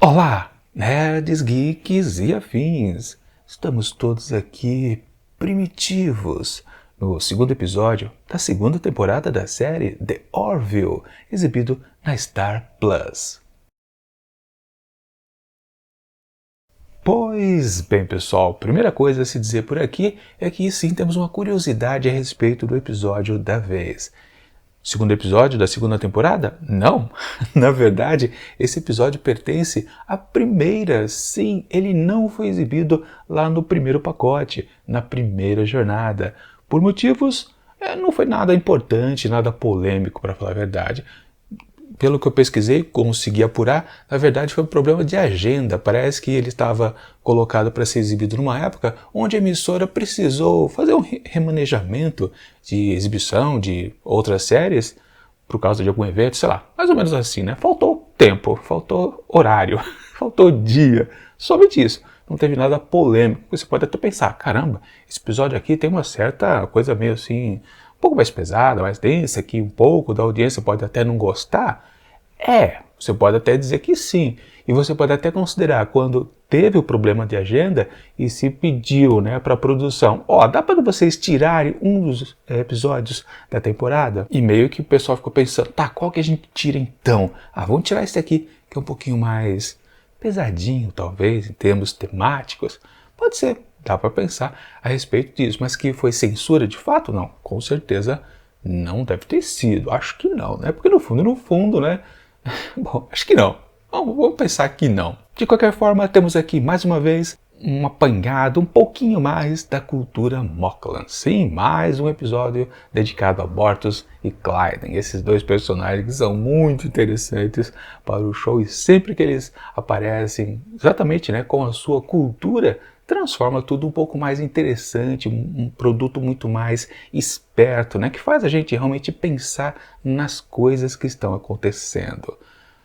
Olá, nerds, geeks e afins! Estamos todos aqui primitivos no segundo episódio da segunda temporada da série The Orville, exibido na Star Plus. Pois bem, pessoal, primeira coisa a se dizer por aqui é que sim, temos uma curiosidade a respeito do episódio da vez. Segundo episódio da segunda temporada? Não! Na verdade, esse episódio pertence à primeira. Sim, ele não foi exibido lá no primeiro pacote, na primeira jornada. Por motivos, não foi nada importante, nada polêmico, para falar a verdade. Pelo que eu pesquisei, consegui apurar, na verdade foi um problema de agenda. Parece que ele estava colocado para ser exibido numa época onde a emissora precisou fazer um remanejamento de exibição de outras séries por causa de algum evento, sei lá, mais ou menos assim, né? Faltou tempo, faltou horário, faltou dia, somente isso. Não teve nada polêmico. Você pode até pensar, caramba, esse episódio aqui tem uma certa coisa meio assim, um pouco mais pesada, mais densa, que um pouco da audiência pode até não gostar. Você pode até dizer que sim. E você pode até considerar quando teve o problema de agenda e se pediu, né, para a produção, dá para vocês tirarem um dos episódios da temporada? E meio que o pessoal ficou pensando, tá, qual que a gente tira então? Vamos tirar esse aqui, que é um pouquinho mais pesadinho, talvez, em termos temáticos. Pode ser, dá para pensar a respeito disso, mas que foi censura de fato? Não, com certeza não deve ter sido. Acho que não, né? Porque no fundo, né? Bom, acho que não. Vamos pensar que não. De qualquer forma, temos aqui mais uma vez um apanhado um pouquinho mais da cultura Moclan. Sim, mais um episódio dedicado a Bortus e Clyden. Esses dois personagens que são muito interessantes para o show e sempre que eles aparecem, exatamente, né, com a sua cultura, transforma tudo um pouco mais interessante, um produto muito mais esperto, né, que faz a gente realmente pensar nas coisas que estão acontecendo.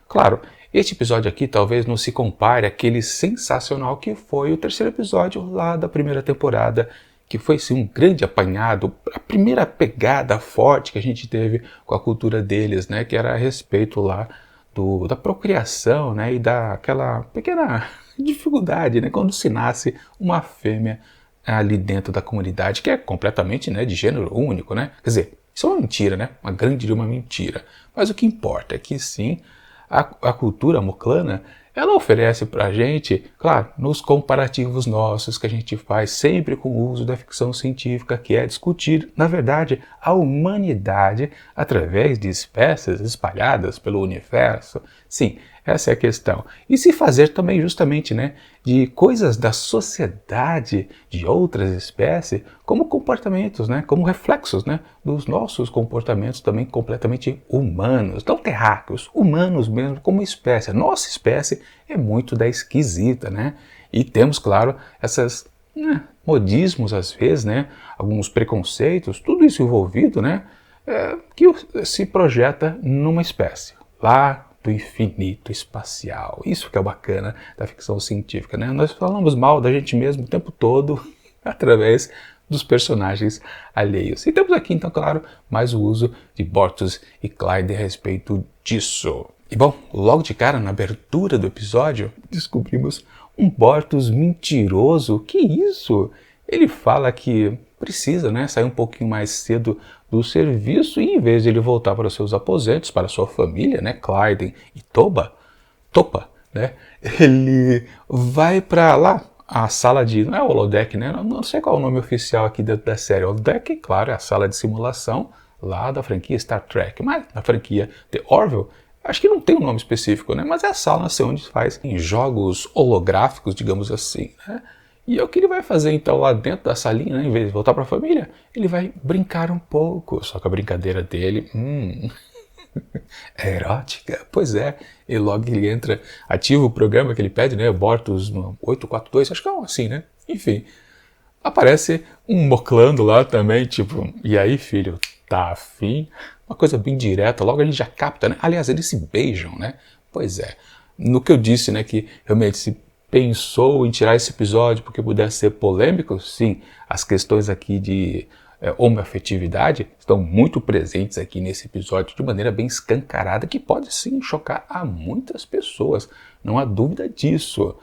Claro, este episódio aqui talvez não se compare àquele sensacional que foi o terceiro episódio lá da primeira temporada, que foi sim um grande apanhado, a primeira pegada forte que a gente teve com a cultura deles, né, que era a respeito lá da procriação, né, e daquela pequena dificuldade, né, quando se nasce uma fêmea ali dentro da comunidade, que é completamente, né, de gênero único, né? Quer dizer, isso é uma mentira, né? Uma grande de uma mentira. Mas o que importa é que sim, a cultura moclana, ela oferece pra gente, claro, nos comparativos nossos que a gente faz sempre com o uso da ficção científica, que é discutir, na verdade, a humanidade através de espécies espalhadas pelo universo. Sim, essa é a questão. E se fazer também justamente, né, de coisas da sociedade de outras espécies como comportamentos, né, como reflexos, né, dos nossos comportamentos também completamente humanos, não terráqueos, humanos mesmo como espécie. A nossa espécie é muito da esquisita, né? E temos, claro, essas modismos às vezes, né, alguns preconceitos, tudo isso envolvido, né, que se projeta numa espécie. Lá do infinito espacial. Isso que é o bacana da ficção científica, né? Nós falamos mal da gente mesmo o tempo todo através dos personagens alheios. E temos aqui, então, claro, mais o uso de Bortus e Clyde a respeito disso. E bom, logo de cara, na abertura do episódio, descobrimos um Bortus mentiroso. Que isso? Ele fala que precisa, né, sair um pouquinho mais cedo do serviço e em vez de ele voltar para os seus aposentos, para sua família, né, Clyden e Topa, né, ele vai para lá, a sala de, não é o holodeck, né, não sei qual é o nome oficial aqui da série, holodeck, claro, é a sala de simulação lá da franquia Star Trek, mas na franquia The Orville, acho que não tem um nome específico, né, mas é a sala onde se faz jogos holográficos, digamos assim, né. E é o que ele vai fazer então lá dentro da salinha, né? Em vez de voltar para a família, ele vai brincar um pouco. Só que a brincadeira dele é erótica. Pois é, e logo ele entra, ativa o programa que ele pede, né? Bortus no 842, acho que é assim, né? Enfim, aparece um moclando lá também, tipo, e aí filho, tá afim? Uma coisa bem direta, logo ele já capta, né? Aliás, eles se beijam, né? Pois é, no que eu disse, né, que realmente se pensou em tirar esse episódio porque pudesse ser polêmico, sim, as questões aqui de homoafetividade estão muito presentes aqui nesse episódio de maneira bem escancarada que pode sim chocar a muitas pessoas. não há dúvida disso.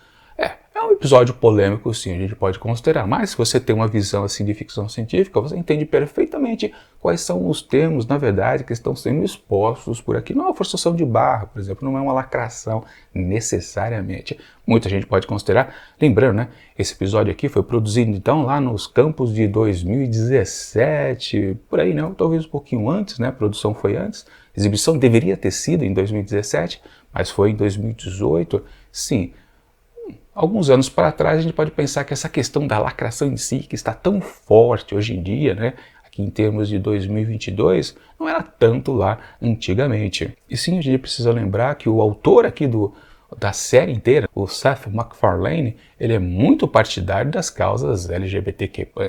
É um episódio polêmico, sim, a gente pode considerar, mas se você tem uma visão assim de ficção científica, você entende perfeitamente quais são os termos, na verdade, que estão sendo expostos por aqui. Não é uma forçação de barra, por exemplo, não é uma lacração necessariamente. Muita gente pode considerar, lembrando, né, esse episódio aqui foi produzido então lá nos campos de 2017, por aí, né, talvez um pouquinho antes, né, a produção foi antes, a exibição deveria ter sido em 2017, mas foi em 2018, sim. Alguns anos para trás a gente pode pensar que essa questão da lacração em si, que está tão forte hoje em dia, né, aqui em termos de 2022, não era tanto lá antigamente. E sim, a gente precisa lembrar que o autor aqui da série inteira, o Seth MacFarlane, ele é muito partidário das causas LGBTQ+, Y+,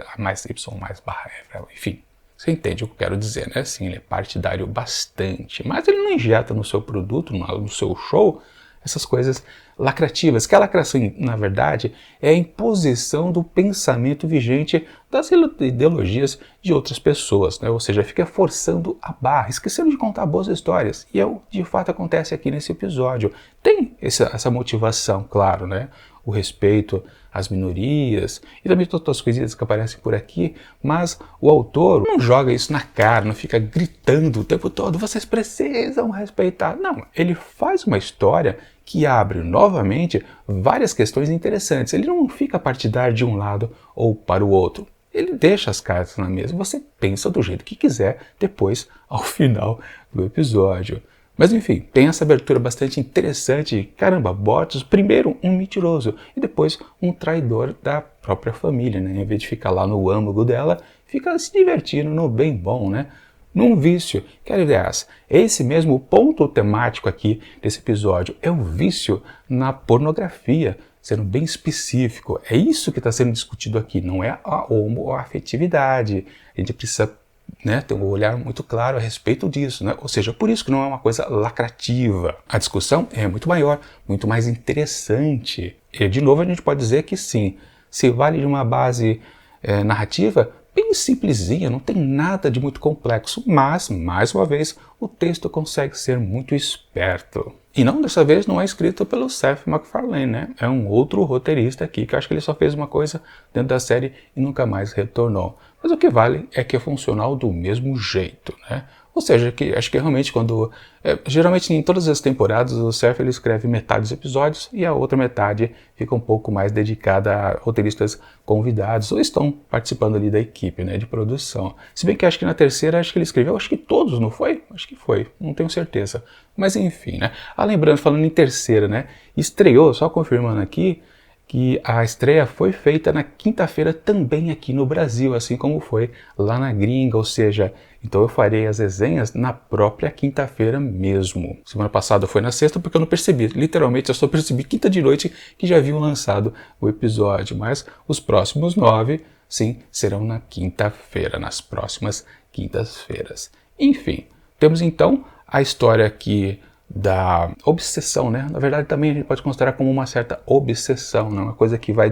enfim. Você entende o que eu quero dizer, né? Sim, ele é partidário bastante, mas ele não injeta no seu produto, no seu show, essas coisas lacrativas, que a lacração, na verdade, é a imposição do pensamento vigente das ideologias de outras pessoas, né? Ou seja, fica forçando a barra, esquecendo de contar boas histórias. E é o que de fato acontece aqui nesse episódio. Tem essa motivação, claro, né? O respeito às minorias e também todas as coisinhas que aparecem por aqui, mas o autor não joga isso na cara, não fica gritando o tempo todo, vocês precisam respeitar. Não, ele faz uma história que abre novamente várias questões interessantes. Ele não fica partidário de um lado ou para o outro. Ele deixa as cartas na mesa, você pensa do jeito que quiser depois ao final do episódio. Mas enfim, tem essa abertura bastante interessante. Caramba, Bortus, primeiro um mentiroso e depois um traidor da própria família, né? Em vez de ficar lá no âmago dela, fica se divertindo no bem bom, né? Num vício, que aliás, esse mesmo ponto temático aqui desse episódio é o vício na pornografia, sendo bem específico. É isso que está sendo discutido aqui, não é a homoafetividade. A gente precisa, né, ter um olhar muito claro a respeito disso, né? Ou seja, por isso que não é uma coisa lacrativa. A discussão é muito maior, muito mais interessante. E de novo a gente pode dizer que sim, se vale de uma base narrativa bem simplesinha, não tem nada de muito complexo, mas, mais uma vez, o texto consegue ser muito esperto. E não, dessa vez, não é escrito pelo Seth MacFarlane, né? É um outro roteirista aqui, que eu acho que ele só fez uma coisa dentro da série e nunca mais retornou. Mas o que vale é que é funcional do mesmo jeito, né? Ou seja, que acho que realmente quando... geralmente em todas as temporadas o Seth ele escreve metade dos episódios e a outra metade fica um pouco mais dedicada a roteiristas convidados ou estão participando ali da equipe, né, de produção. Se bem que acho que na terceira acho que ele escreveu, acho que todos, não foi? Acho que foi, não tenho certeza. Mas enfim, né? Lembrando, falando em terceira, né? Estreou, só confirmando aqui, que a estreia foi feita na quinta-feira também aqui no Brasil, assim como foi lá na gringa, ou seja, então eu farei as resenhas na própria quinta-feira mesmo. Semana passada foi na sexta porque eu não percebi, literalmente eu só percebi quinta de noite que já haviam lançado o episódio, mas os próximos 9, sim, serão na quinta-feira, nas próximas quintas-feiras. Enfim, temos então a história aqui da obsessão, né? Na verdade também a gente pode considerar como uma certa obsessão, né? Uma coisa que vai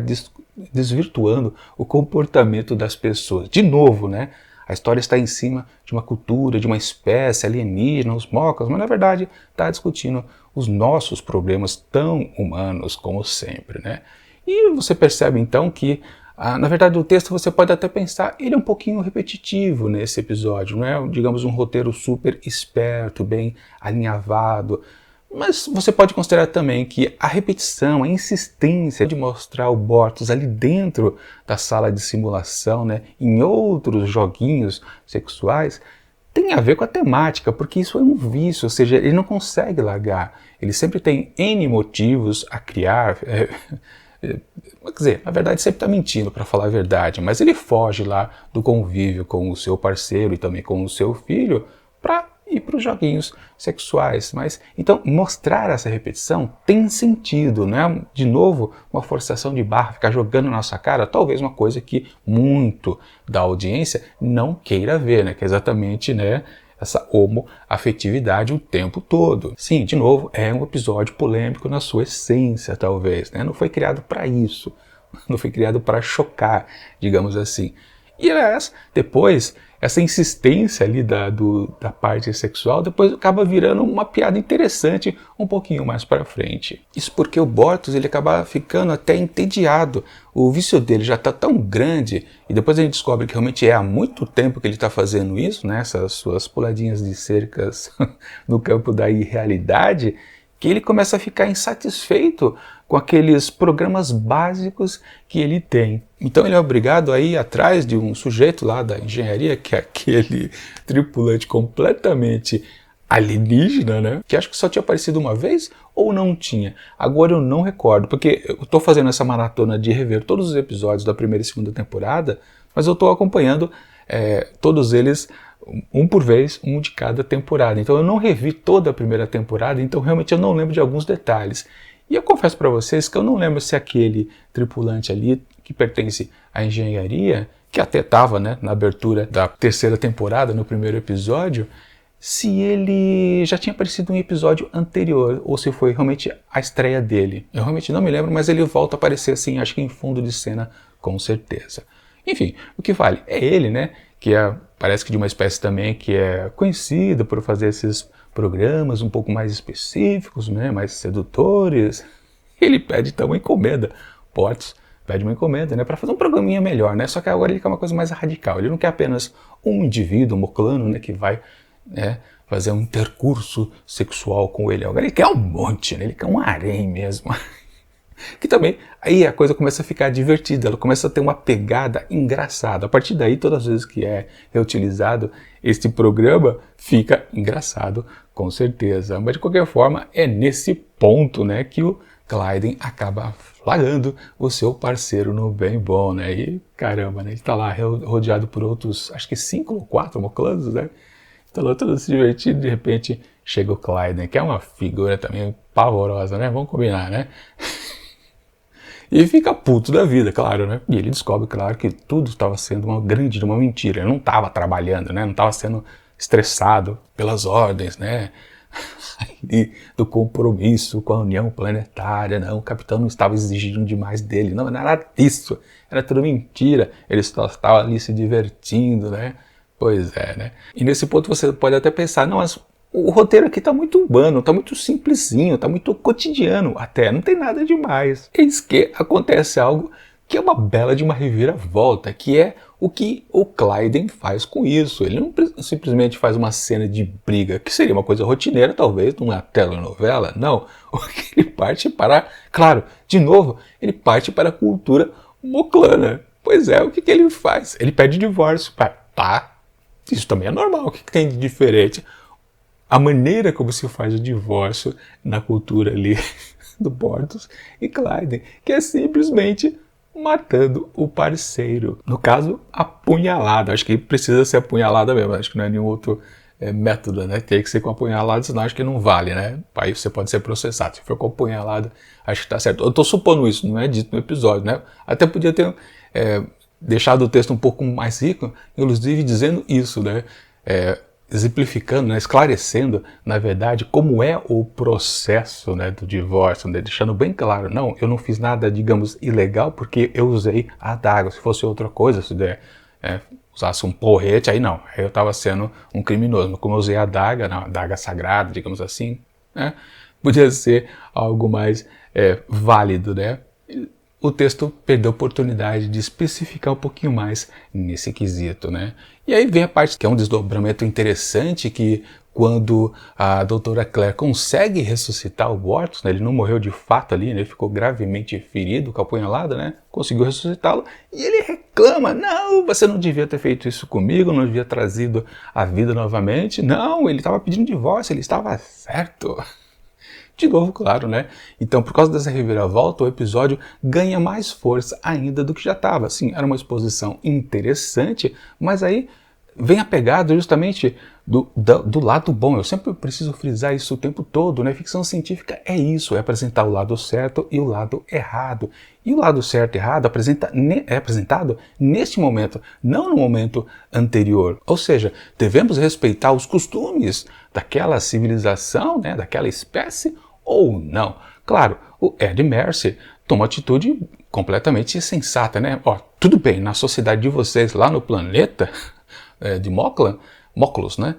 desvirtuando o comportamento das pessoas. De novo, né? A história está em cima de uma cultura, de uma espécie alienígena, os mocas, mas na verdade está discutindo os nossos problemas tão humanos como sempre, né? E você percebe então que na verdade, o texto você pode até pensar, ele é um pouquinho repetitivo nesse episódio, não é, digamos, um roteiro super esperto, bem alinhavado, mas você pode considerar também que a repetição, a insistência de mostrar o Bortus ali dentro da sala de simulação, né, em outros joguinhos sexuais, tem a ver com a temática, porque isso é um vício, ou seja, ele não consegue largar, ele sempre tem N motivos a criar. Quer dizer, na verdade sempre está mentindo, para falar a verdade, mas ele foge lá do convívio com o seu parceiro e também com o seu filho para ir para os joguinhos sexuais. Mas então mostrar essa repetição tem sentido, não é de novo uma forçação de barra, ficar jogando na nossa cara, talvez uma coisa que muito da audiência não queira ver, né? Que é exatamente, né, essa homoafetividade o tempo todo. Sim, de novo, é um episódio polêmico na sua essência, talvez, né? Não foi criado para isso, não foi criado para chocar, digamos assim. E aliás, depois, essa insistência ali da parte sexual, depois acaba virando uma piada interessante um pouquinho mais para frente. Isso porque o Bortus, ele acaba ficando até entediado. O vício dele já está tão grande, e depois a gente descobre que realmente é há muito tempo que ele está fazendo isso, né, essas suas puladinhas de cercas no campo da irrealidade, que ele começa a ficar insatisfeito com aqueles programas básicos que ele tem. Então ele é obrigado a ir atrás de um sujeito lá da engenharia, que é aquele tripulante completamente alienígena, né? Que acho que só tinha aparecido uma vez ou não tinha. Agora eu não recordo, porque eu estou fazendo essa maratona de rever todos os episódios da primeira e segunda temporada, mas eu estou acompanhando todos eles um por vez, um de cada temporada. Então eu não revi toda a primeira temporada, então realmente eu não lembro de alguns detalhes. E eu confesso para vocês que eu não lembro se aquele tripulante ali, que pertence à engenharia, que até estava, né, na abertura da terceira temporada, no primeiro episódio, se ele já tinha aparecido em um episódio anterior, ou se foi realmente a estreia dele. Eu realmente não me lembro, mas ele volta a aparecer assim, acho que em fundo de cena, com certeza. Enfim, o que vale é ele, né, que parece que de uma espécie também que é conhecida por fazer esses programas um pouco mais específicos, né, mais sedutores. Ele pede então uma encomenda. Bortus pede uma encomenda, né, para fazer um programinha melhor, né? Só que agora ele quer uma coisa mais radical. Ele não quer apenas um indivíduo, um moclano, né, que vai, né, fazer um intercurso sexual com ele. Agora ele quer um monte, né? Ele quer um harém mesmo. Que também, aí a coisa começa a ficar divertida, ela começa a ter uma pegada engraçada. A partir daí, todas as vezes que é reutilizado este programa, fica engraçado, com certeza. Mas de qualquer forma, é nesse ponto, né, que o Clayden acaba flagrando o seu parceiro no bem bom, né? E caramba, né, ele tá lá rodeado por outros, acho que 5 ou 4 moclanos, né? Tá lá todo se divertindo, de repente chega o Clayden, que é uma figura também pavorosa, né? Vamos combinar, né? E fica puto da vida, claro, né? E ele descobre, claro, que tudo estava sendo uma mentira. Ele não estava trabalhando, né? Não estava sendo estressado pelas ordens, né? Do compromisso com a União Planetária, não. O capitão não estava exigindo demais dele, não era nada disso. Era tudo mentira. Ele só estava ali se divertindo, né? Pois é, né? E nesse ponto você pode até pensar, não, mas o roteiro aqui tá muito humano, tá muito simplesinho, tá muito cotidiano até, não tem nada demais. Eis que acontece algo que é uma bela de uma reviravolta, que é o que o Clayden faz com isso. Ele não simplesmente faz uma cena de briga, que seria uma coisa rotineira, talvez, numa telenovela, não. O que ele parte para, claro, de novo, ele parte para a cultura moclana. Pois é, o que ele faz? Ele pede divórcio. Tá, isso também é normal, o que tem de diferente? A maneira como se faz o divórcio na cultura ali do Bortus e Clayden, que é simplesmente matando o parceiro. No caso, apunhalada. Acho que precisa ser apunhalada mesmo, acho que não é nenhum outro método, né? Tem que ser com apunhalada, senão acho que não vale, né? Aí você pode ser processado. Se for com apunhalada, acho que tá certo. Eu tô supondo isso, não é dito no episódio, né? Até podia ter deixado o texto um pouco mais rico, inclusive dizendo isso, né? Exemplificando, né, esclarecendo, na verdade, como é o processo, né, do divórcio, né, deixando bem claro, não, eu não fiz nada, digamos, ilegal porque eu usei a adaga. Se fosse outra coisa, se usasse um porrete, aí não, aí eu estava sendo um criminoso. Mas como eu usei a adaga, não, a adaga sagrada, digamos assim, né, podia ser algo mais válido, né? O texto perdeu a oportunidade de especificar um pouquinho mais nesse quesito, né? E aí vem a parte que é um desdobramento interessante, que quando a doutora Claire consegue ressuscitar o Bortus, né, ele não morreu de fato ali, né, ele ficou gravemente ferido com a apunhalada, né, conseguiu ressuscitá-lo, e ele reclama, não, você não devia ter feito isso comigo, não devia ter trazido a vida novamente, não, ele estava pedindo divórcio, ele estava certo. De novo, claro, né? Então, por causa dessa reviravolta, o episódio ganha mais força ainda do que já estava. Sim, era uma exposição interessante, mas aí vem a pegada justamente do lado bom. Eu sempre preciso frisar isso o tempo todo, né? Ficção científica é isso, é apresentar o lado certo e o lado errado. E o lado certo e errado é apresentado neste momento, não no momento anterior. Ou seja, devemos respeitar os costumes daquela civilização, né? Daquela espécie, ou não. Claro, o Ed Mercer toma atitude completamente sensata, né? Ó, tudo bem, na sociedade de vocês lá no planeta de Móculos, né?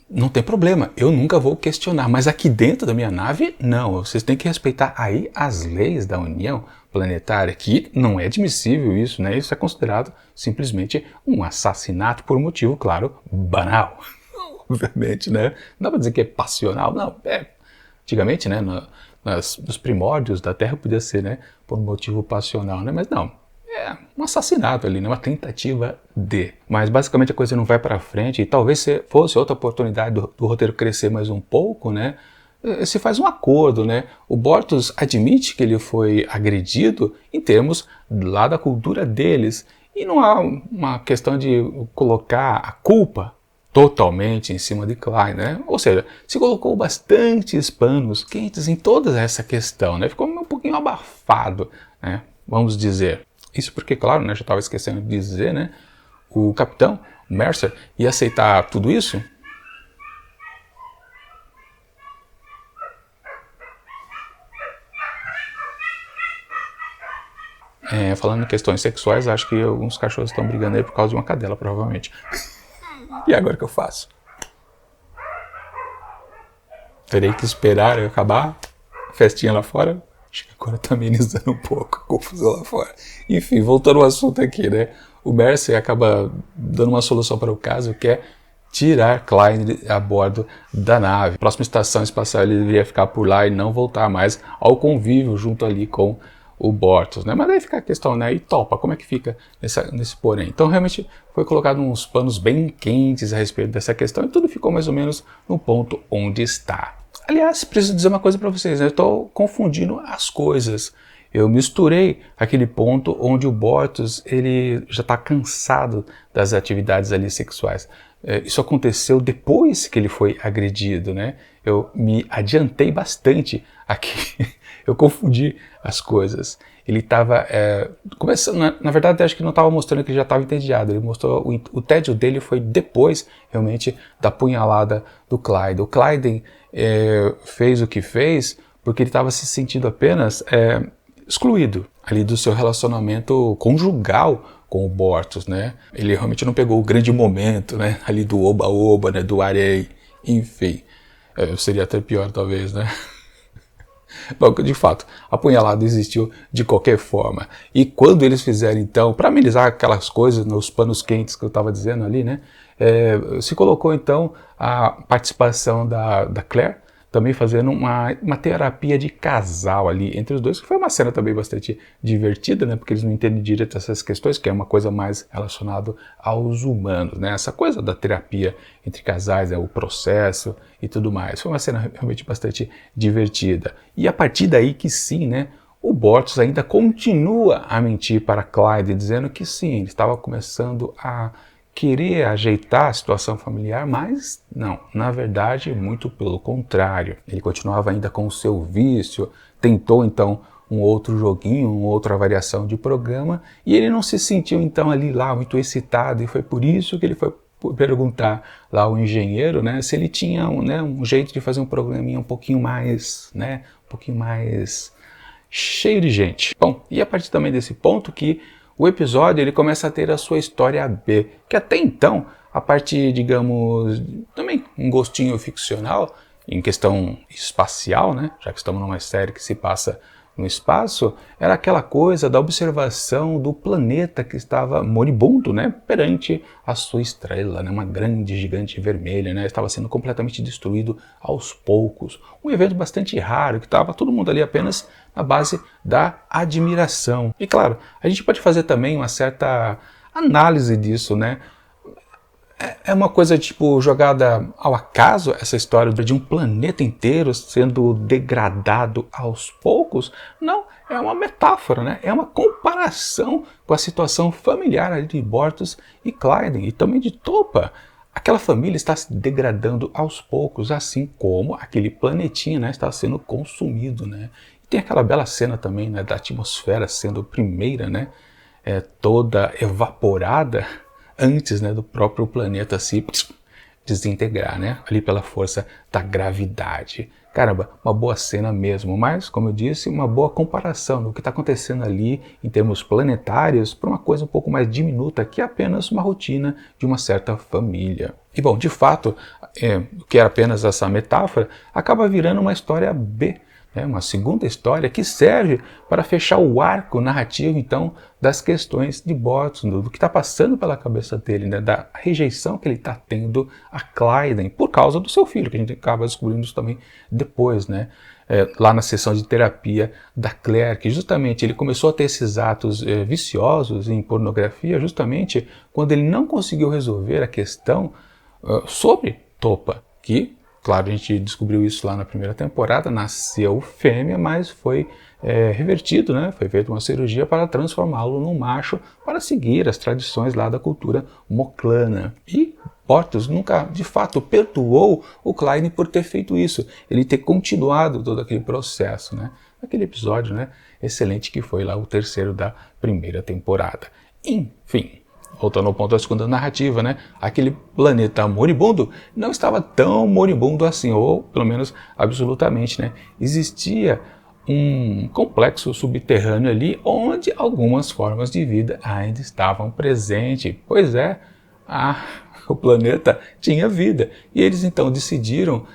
Não tem problema, eu nunca vou questionar, mas aqui dentro da minha nave, não, vocês têm que respeitar aí as leis da União Planetária, que não é admissível isso, né? Isso é considerado simplesmente um assassinato por um motivo, claro, banal. Obviamente, né? Não dá pra dizer que é passional, não. Antigamente, né? Nos primórdios da Terra podia ser, né? Por um motivo passional, né? Mas não. É um assassinato ali, né? Uma tentativa de. Mas basicamente a coisa não vai para frente e talvez se fosse outra oportunidade do roteiro crescer mais um pouco, né? Se faz um acordo, né? O Bortus admite que ele foi agredido em termos lá da cultura deles e não há uma questão de colocar a culpa totalmente em cima de Clyde, né? Ou seja, se colocou bastantes panos quentes em toda essa questão, né? Ficou um pouquinho abafado, né? Vamos dizer. Isso porque, claro, né, já estava esquecendo de dizer, né, o capitão Mercer ia aceitar tudo isso. Falando em questões sexuais, acho que alguns cachorros estão brigando aí por causa de uma cadela, provavelmente. E agora o que eu faço? Terei que esperar eu acabar a festinha lá fora? Acho que agora tá amenizando um pouco a confusão lá fora. Enfim, voltando ao assunto aqui, né? O Mercer acaba dando uma solução para o caso, que é tirar Clyde a bordo da nave. A próxima estação espacial ele deveria ficar por lá e não voltar mais ao convívio junto ali com o Bortus, né? Mas aí fica a questão, né? E topa, como é que fica nesse porém? Então realmente foi colocado uns panos bem quentes a respeito dessa questão e tudo ficou mais ou menos no ponto onde está. Aliás, preciso dizer uma coisa para vocês, né? Eu estou confundindo as coisas. Eu misturei aquele ponto onde o Bortus ele já está cansado das atividades ali sexuais. Isso aconteceu depois que ele foi agredido, né? Eu me adiantei bastante aqui. Eu confundi as coisas. Ele estava começando, na verdade, acho que não estava mostrando que ele já estava entediado. Ele mostrou o tédio dele foi depois, realmente, da punhalada do Clyde. O Clyde fez o que fez porque ele estava se sentindo apenas excluído ali do seu relacionamento conjugal com o Bortus, né? Ele realmente não pegou o grande momento, né? Ali do oba-oba, né? Do arei, enfim. Seria até pior, talvez, né? Bom, de fato, a punhalada existiu de qualquer forma. E quando eles fizeram, então, para amenizar aquelas coisas, nos panos quentes que eu estava dizendo ali, né? Se colocou, então, a participação da Claire, também fazendo uma terapia de casal ali entre os dois, que foi uma cena também bastante divertida, né? Porque eles não entendem direito essas questões, que é uma coisa mais relacionada aos humanos, né? Essa coisa da terapia entre casais, o processo e tudo mais. Foi uma cena realmente bastante divertida. E a partir daí que sim, né? O Bortus ainda continua a mentir para Clyde, dizendo que sim, ele estava começando a querer ajeitar a situação familiar, mas não, na verdade, muito pelo contrário. Ele continuava ainda com o seu vício, tentou então um outro joguinho, uma outra variação de programa, e ele não se sentiu então ali lá muito excitado, e foi por isso que ele foi perguntar lá ao engenheiro, né, se ele tinha um jeito de fazer um programinha um pouquinho mais, né, um pouquinho mais cheio de gente. Bom, e a partir também desse ponto que o episódio ele começa a ter a sua história B, que até então, a parte, digamos, também um gostinho ficcional, em questão espacial, né? Já que estamos numa série que se passa no espaço, era aquela coisa da observação do planeta que estava moribundo, né? Perante a sua estrela, né? Uma grande gigante vermelha, né? Estava sendo completamente destruído aos poucos. Um evento bastante raro, que estava todo mundo ali apenas na base da admiração. E claro, a gente pode fazer também uma certa análise disso, né? É uma coisa tipo jogada ao acaso, essa história de um planeta inteiro sendo degradado aos poucos? Não, é uma metáfora, né? É uma comparação com a situação familiar ali de Bortus e Clyde, e também de Topa. Aquela família está se degradando aos poucos, assim como aquele planetinha, né, está sendo consumido, né? E tem aquela bela cena também, né, da atmosfera sendo primeira, né, toda evaporada antes, né, do próprio planeta se desintegrar, né? Ali pela força da gravidade. Caramba, uma boa cena mesmo, mas, como eu disse, uma boa comparação do que está acontecendo ali em termos planetários para uma coisa um pouco mais diminuta que é apenas uma rotina de uma certa família. E bom, de fato, o que era apenas essa metáfora acaba virando uma história B, uma segunda história que serve para fechar o arco narrativo, então, das questões de Bortus, do que está passando pela cabeça dele, né, da rejeição que ele está tendo a Clayden por causa do seu filho, que a gente acaba descobrindo isso também depois, né? Lá na sessão de terapia da Claire, que justamente ele começou a ter esses atos viciosos em pornografia, justamente quando ele não conseguiu resolver a questão sobre Topa, que, claro, a gente descobriu isso lá na primeira temporada, nasceu fêmea, mas foi revertido, né? Foi feita uma cirurgia para transformá-lo num macho, para seguir as tradições lá da cultura moclana. E Bortus nunca, de fato, perdoou o Clayden por ter feito isso, ele ter continuado todo aquele processo, né? Aquele episódio, né, excelente que foi lá o terceiro da primeira temporada. Enfim, voltando ao ponto da segunda narrativa, né? Aquele planeta moribundo não estava tão moribundo assim, ou pelo menos absolutamente, né? Existia um complexo subterrâneo ali onde algumas formas de vida ainda estavam presentes. Pois é, o planeta tinha vida. E eles então decidiram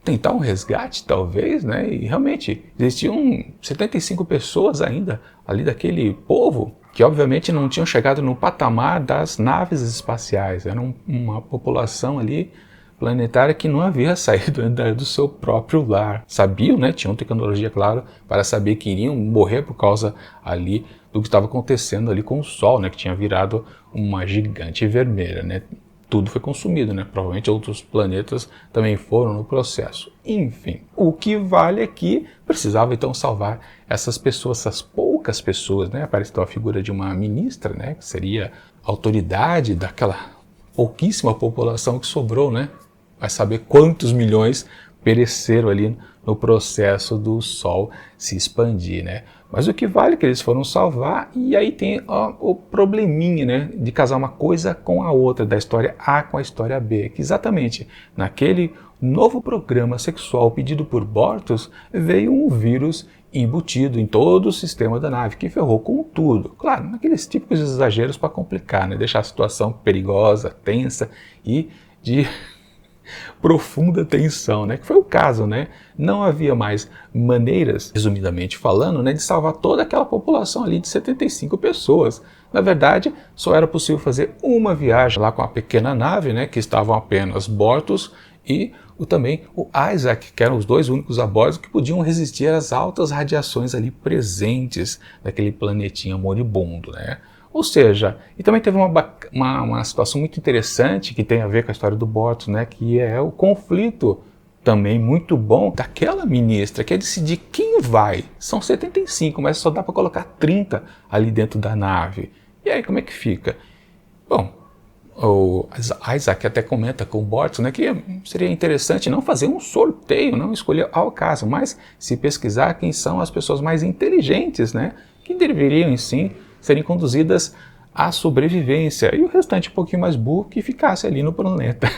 tentar um resgate, talvez, né? E realmente existiam 75 pessoas ainda ali daquele povo que obviamente não tinham chegado no patamar das naves espaciais. Era uma população ali planetária que não havia saído ainda do seu próprio lar. Sabiam, né? Tinham tecnologia, claro, para saber que iriam morrer por causa ali do que estava acontecendo ali com o Sol, né? Que tinha virado uma gigante vermelha, né? Tudo foi consumido, né? Provavelmente outros planetas também foram no processo. Enfim, o que vale é que precisava então salvar essas pessoas, essas poucas pessoas, né? Apareceu a figura de uma ministra, né? Que seria a autoridade daquela pouquíssima população que sobrou, né? Vai saber quantos milhões pereceram ali no processo do Sol se expandir, né? Mas o que vale é que eles foram salvar, e aí tem o probleminha, né, de casar uma coisa com a outra, da história A com a história B, que exatamente naquele novo programa sexual pedido por Bortus veio um vírus embutido em todo o sistema da nave, que ferrou com tudo. Claro, naqueles típicos exageros para complicar, né, deixar a situação perigosa, tensa e de profunda tensão, né? Que foi o caso, né? Não havia mais maneiras, resumidamente falando, né, de salvar toda aquela população ali de 75 pessoas. Na verdade, só era possível fazer uma viagem lá com a pequena nave, né, que estavam apenas Bortus e também o Isaac, que eram os dois únicos a bordo que podiam resistir às altas radiações ali presentes daquele planetinha moribundo, né? Ou seja, e também teve uma situação muito interessante que tem a ver com a história do Bortus, né, que é o conflito também muito bom daquela ministra, que é decidir quem vai. São 75, mas só dá para colocar 30 ali dentro da nave. E aí como é que fica? Bom, o Isaac até comenta com o Bortus, né, que seria interessante não fazer um sorteio, não escolher ao caso, mas se pesquisar quem são as pessoas mais inteligentes, né, que deveriam, sim, serem conduzidas à sobrevivência, e o restante um pouquinho mais burro que ficasse ali no planeta.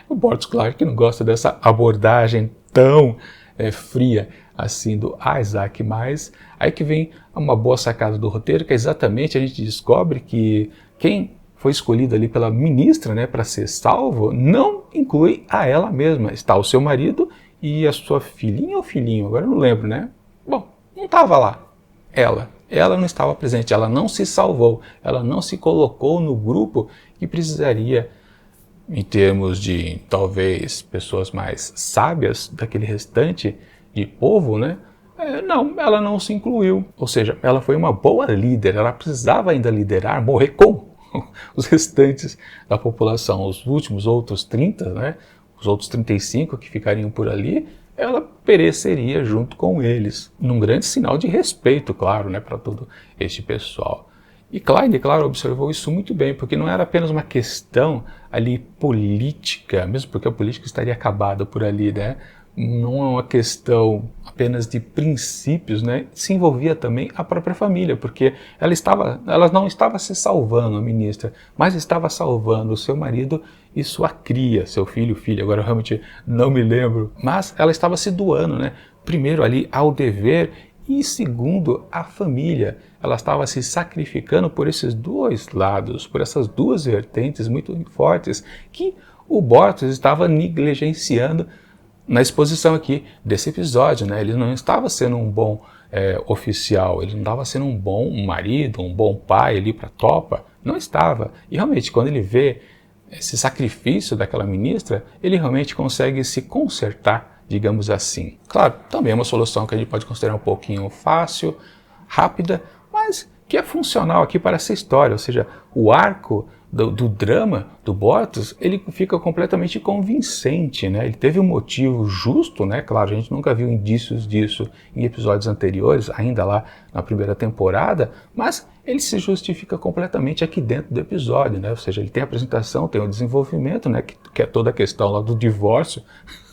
O Bortus, claro, que não gosta dessa abordagem tão fria assim do Isaac, mas aí que vem uma boa sacada do roteiro, que é exatamente a gente descobre que quem foi escolhido ali pela ministra, né, para ser salvo, não inclui a ela mesma. Está o seu marido e a sua filhinha ou filhinho, agora eu não lembro, né? Bom, não estava lá. Ela não estava presente, ela não se salvou, ela não se colocou no grupo que precisaria, em termos de talvez pessoas mais sábias daquele restante de povo, né? Não, ela não se incluiu. Ou seja, ela foi uma boa líder, ela precisava ainda liderar, morrer com os restantes da população, os últimos outros 30, né? Os outros 35 que ficariam por ali, ela pereceria junto com eles, num grande sinal de respeito, claro, né, para todo este pessoal. E Clyde, claro, observou isso muito bem, porque não era apenas uma questão ali política, mesmo porque a política estaria acabada por ali, né, não é uma questão apenas de princípios, né? Se envolvia também a própria família, porque ela não estava se salvando, a ministra, mas estava salvando o seu marido e sua cria, seu filho, filha, agora eu realmente não me lembro, mas ela estava se doando, né? Primeiro ali ao dever e segundo à família. Ela estava se sacrificando por esses dois lados, por essas duas vertentes muito fortes que o Bortus estava negligenciando na exposição aqui desse episódio, né? Ele não estava sendo um bom oficial, ele não estava sendo um bom marido, um bom pai ali para Topa, não estava. E realmente, quando ele vê esse sacrifício daquela ministra, ele realmente consegue se consertar, digamos assim. Claro, também é uma solução que a gente pode considerar um pouquinho fácil, rápida, mas que é funcional aqui para essa história, ou seja, o arco do drama do Bortus, ele fica completamente convincente, né? Ele teve um motivo justo, né? Claro, a gente nunca viu indícios disso em episódios anteriores, ainda lá na primeira temporada, mas ele se justifica completamente aqui dentro do episódio, né? Ou seja, ele tem a apresentação, tem o desenvolvimento, né? Que é toda a questão lá do divórcio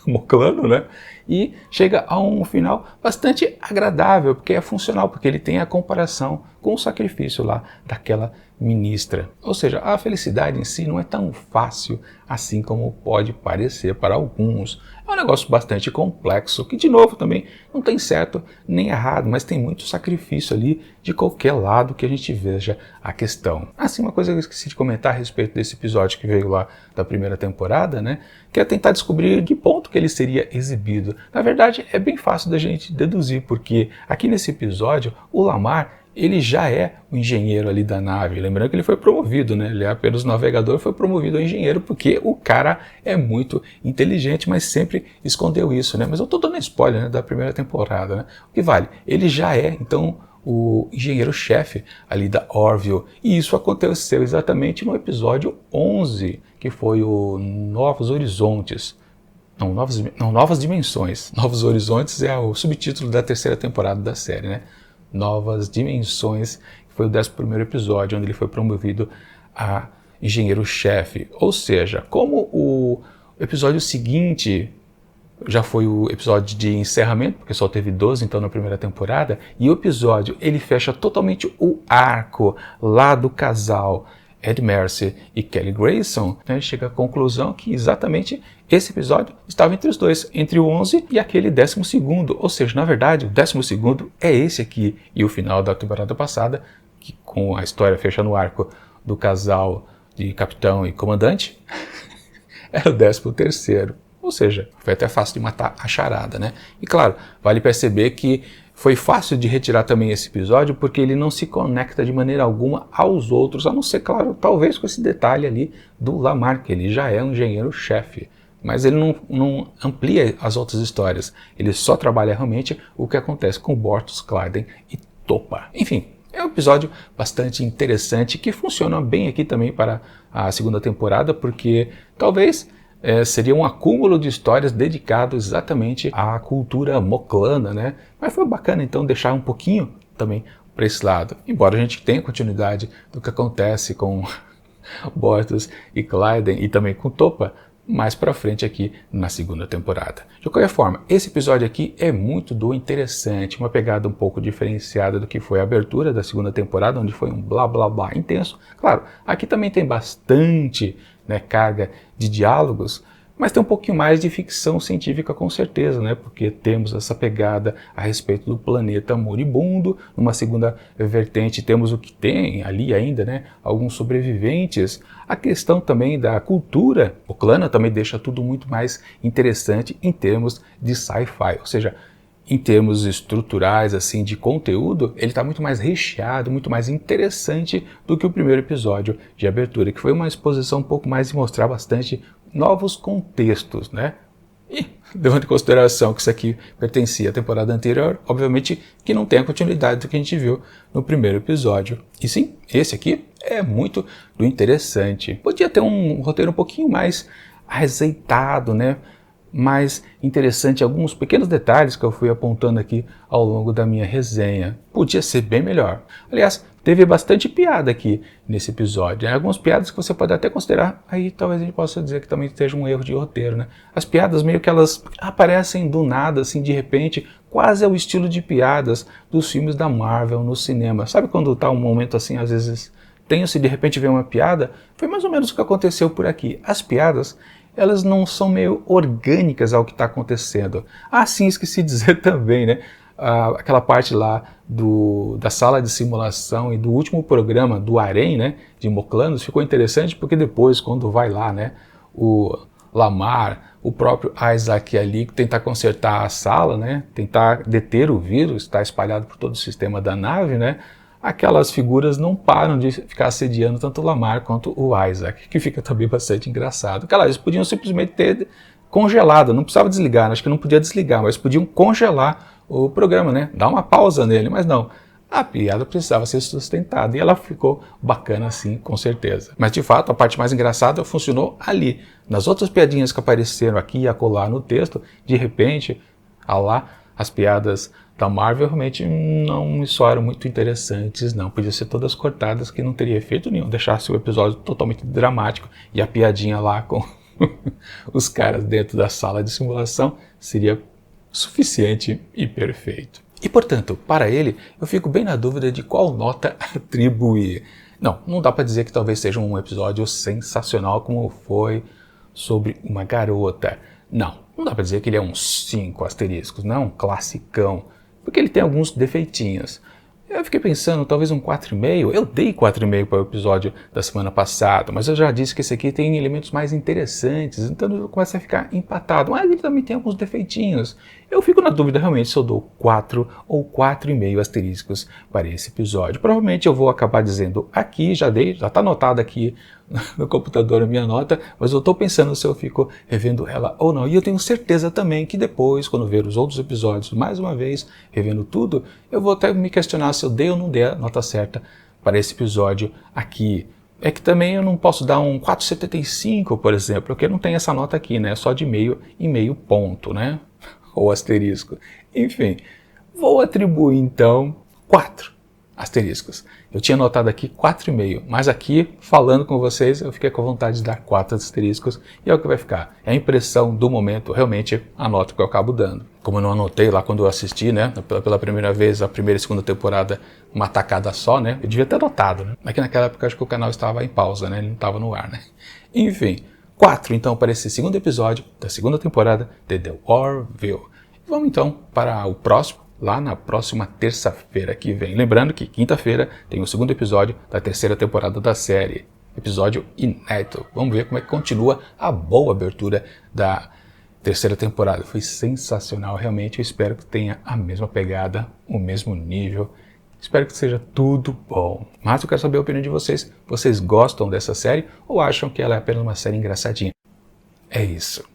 moclano, né? E chega a um final bastante agradável, porque é funcional, porque ele tem a comparação com o sacrifício lá daquela ministra. Ou seja, a felicidade em si não é tão fácil assim como pode parecer para alguns. É um negócio bastante complexo, que de novo também não tem certo nem errado, mas tem muito sacrifício ali de qualquer lado que a gente veja a questão. Assim, uma coisa que eu esqueci de comentar a respeito desse episódio que veio lá da primeira temporada, né, que é tentar descobrir que ponto que ele seria exibido. Na verdade, é bem fácil da gente deduzir, porque aqui nesse episódio, o Lamar, ele já é o engenheiro ali da nave. Lembrando que ele foi promovido, né? Ele é apenas navegador, foi promovido a engenheiro porque o cara é muito inteligente, mas sempre escondeu isso, né? Mas eu tô dando spoiler, né, da primeira temporada, né? O que vale? Ele já é, então, o engenheiro-chefe ali da Orville. E isso aconteceu exatamente no episódio 11, que foi o Novos Horizontes. Novas Dimensões. Novos Horizontes é o subtítulo da terceira temporada da série, né? Novas Dimensões, que foi o 11º episódio, onde ele foi promovido a engenheiro-chefe. Ou seja, como o episódio seguinte já foi o episódio de encerramento, porque só teve 12 então na primeira temporada, e o episódio ele fecha totalmente o arco lá do casal Ed Mercer e Kelly Grayson, né, chega à conclusão que exatamente esse episódio estava entre os dois, entre o 11 e aquele 12º, ou seja, na verdade o 12º é esse aqui, e o final da temporada passada, que com a história fecha no arco do casal de capitão e comandante, era o 13º, ou seja, foi até fácil de matar a charada, né? E claro, vale perceber que foi fácil de retirar também esse episódio porque ele não se conecta de maneira alguma aos outros, a não ser, claro, talvez com esse detalhe ali do Lamar, que ele já é um engenheiro-chefe. Mas ele não amplia as outras histórias, ele só trabalha realmente o que acontece com Bortus, Clayden e Topa. Enfim, é um episódio bastante interessante que funciona bem aqui também para a segunda temporada, porque talvez seria um acúmulo de histórias dedicado exatamente à cultura moclana, né? Mas foi bacana então deixar um pouquinho também para esse lado, embora a gente tenha continuidade do que acontece com Bortus e Clayden e também com Topa mais para frente aqui na segunda temporada. De qualquer forma, esse episódio aqui é muito interessante, uma pegada um pouco diferenciada do que foi a abertura da segunda temporada, onde foi um blá blá blá intenso. Claro, aqui também tem bastante, né, carga de diálogos, mas tem um pouquinho mais de ficção científica com certeza, né? Porque temos essa pegada a respeito do planeta moribundo. Numa segunda vertente temos o que tem ali ainda, né? Alguns sobreviventes. A questão também da cultura moclana também deixa tudo muito mais interessante em termos de sci-fi, ou seja, em termos estruturais, assim, de conteúdo, ele está muito mais recheado, muito mais interessante do que o primeiro episódio de abertura, que foi uma exposição um pouco mais de mostrar bastante novos contextos, né? E, levando em consideração que isso aqui pertencia à temporada anterior, obviamente que não tem a continuidade do que a gente viu no primeiro episódio. E sim, esse aqui é muito do interessante. Podia ter um roteiro um pouquinho mais azeitado, né? Mais interessante, alguns pequenos detalhes que eu fui apontando aqui ao longo da minha resenha. Podia ser bem melhor. Aliás, teve bastante piada aqui nesse episódio. Algumas piadas que você pode até considerar, aí talvez a gente possa dizer que também esteja um erro de roteiro, né? As piadas meio que elas aparecem do nada, assim, de repente, quase ao estilo de piadas dos filmes da Marvel no cinema. Sabe quando tá um momento assim, às vezes tenso e de repente vem uma piada? Foi mais ou menos o que aconteceu por aqui. As piadas, elas não são meio orgânicas ao que está acontecendo. Ah, sim, esqueci de dizer também, né? Aquela parte lá da sala de simulação e do último programa do Harém, né, de Moclanos, ficou interessante porque depois, quando vai lá, né, o Lamar, o próprio Isaac ali, tentar consertar a sala, né, tentar deter o vírus, está espalhado por todo o sistema da nave, né, aquelas figuras não param de ficar assediando tanto o Lamar quanto o Isaac, que fica também bastante engraçado. Claro, eles podiam simplesmente ter congelado, não precisava desligar, acho que não podia desligar, mas podiam congelar o programa, né? Dar uma pausa nele, mas não. A piada precisava ser sustentada e ela ficou bacana assim, com certeza. Mas de fato, a parte mais engraçada funcionou ali. Nas outras piadinhas que apareceram aqui e acolá no texto, de repente, as piadas da Marvel realmente não me soaram muito interessantes, não. Podiam ser todas cortadas, que não teria efeito nenhum. Deixasse o episódio totalmente dramático e a piadinha lá com os caras dentro da sala de simulação seria suficiente e perfeito. E portanto, para ele, eu fico bem na dúvida de qual nota atribuir. Não dá para dizer que talvez seja um episódio sensacional como foi sobre uma garota. Não dá para dizer que ele é um 5 asteriscos, não é um classicão, porque ele tem alguns defeitinhos. Eu fiquei pensando, talvez um 4,5. Eu dei 4,5 para o episódio da semana passada, mas eu já disse que esse aqui tem elementos mais interessantes, então eu começo a ficar empatado. Mas ele também tem alguns defeitinhos. Eu fico na dúvida realmente se eu dou 4 ou 4,5 asteriscos para esse episódio. Provavelmente eu vou acabar dizendo aqui, já está anotado aqui no computador a minha nota, mas eu estou pensando se eu fico revendo ela ou não. E eu tenho certeza também que depois, quando ver os outros episódios, mais uma vez, revendo tudo, eu vou até me questionar se eu dei ou não dei a nota certa para esse episódio aqui. É que também eu não posso dar um 4,75, por exemplo, porque não tem essa nota aqui, né? Só de meio e meio ponto, né? Ou asterisco. Enfim, vou atribuir então 4 asteriscos. Eu tinha anotado aqui 4,5, mas aqui, falando com vocês, eu fiquei com vontade de dar 4 asteriscos e é o que vai ficar. É a impressão do momento, realmente a nota que eu acabo dando. Como eu não anotei lá quando eu assisti, né, pela primeira vez, a primeira e segunda temporada, uma tacada só, né, eu devia ter anotado, né, mas que naquela época acho que o canal estava em pausa, né, ele não estava no ar, né. Enfim, 4 então para esse segundo episódio da segunda temporada de The Orville. Vamos então para o próximo, lá na próxima terça-feira que vem. Lembrando que quinta-feira tem o segundo episódio da terceira temporada da série. Episódio inédito. Vamos ver como é que continua a boa abertura da terceira temporada. Foi sensacional, realmente. Eu espero que tenha a mesma pegada, o mesmo nível. Espero que seja tudo bom. Mas eu quero saber a opinião de vocês. Vocês gostam dessa série ou acham que ela é apenas uma série engraçadinha? É isso.